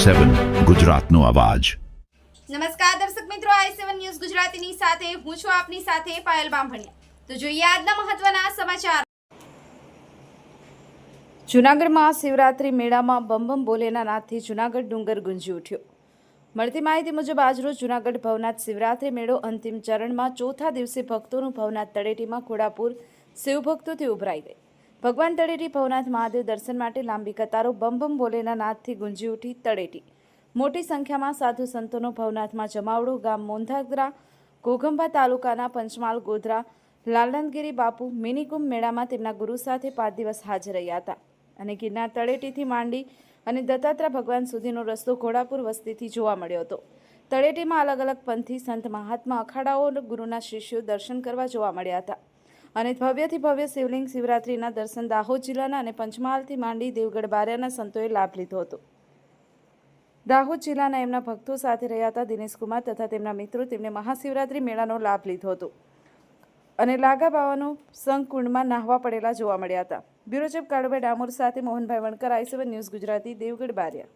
i7 ગુજરાતનો અવાજ। નમસ્કાર દર્શક મિત્રો, i7 ન્યૂઝ ગુજરાતીની સાથે હું છું આપની સાથે પાયલ બામભણિયા। તો જોઈએ આજના મહત્વના સમાચાર। જૂનાગઢમાં શિવરાત્રી મેળામાં બમ બમ ભોલેના નાદથી જૂનાગઢ ડુંગર ગુંજી ઉઠ્યો। મળતી માહિતી મુજબ આજરોજ જૂનાગઢ ભવનાથ શિવરાત્રી મેળો અંતિમ ચરણમાં ચોથા દિવસે ભક્તોનું ભવનાથ તળેટીમાં ઘોડાપુર શિવભક્તોથી ઉભરાઈ ગઈ। ભગવાન તળેટી ભવનાથ મહાદેવ દર્શન માટે લાંબી કતારો બમ બમ ભોલેના નાદથી ગુંજી ઉઠી। તળેટી મોટી સંખ્યામાં સાધુ સંતોનો ભવનાથમાં જમાવડો। ગામ મોંધાગરા ઘોઘંબા તાલુકાના પંચમાલ ગોધરા લાલનગીરી બાપુ મિનીકુંભ મેળામાં તેમના ગુરુ સાથે 5 દિવસ હાજર રહ્યા હતા અને ગિરનાર તળેટીથી માંડી અને દત્તાત્રેય ભગવાન સુધીનો રસ્તો ઘોડાપુર વસ્તીથી જોવા મળ્યો હતો। તળેટીમાં અલગ અલગ પંથી સંત મહાત્મા અખાડાઓ ગુરુના શિષ્યો દર્શન કરવા જોવા મળ્યા હતા અને ભવ્યથી ભવ્ય શિવલિંગ શિવરાત્રીના દર્શન દાહોદ જિલ્લાના અને પંચમહાલથી માંડી દેવગઢ બારિયાના સંતોએ લાભ લીધો હતો। દાહોદ જિલ્લાના એમના ભક્તો સાથે રહ્યા હતા દિનેશ કુમાર તથા તેમના મિત્રો તેમને મહાશિવરાત્રી મેળાનો લાભ લીધો હતો અને લાગા બાવાનો સંકુંડમાં નાહવા પડેલા જોવા મળ્યા હતા। બ્યુરો ચીફ કાળુભાઈ ડામોર સાથે મોહનભાઈ વણકર, i7 ન્યૂઝ ગુજરાતી, દેવગઢ બારિયા।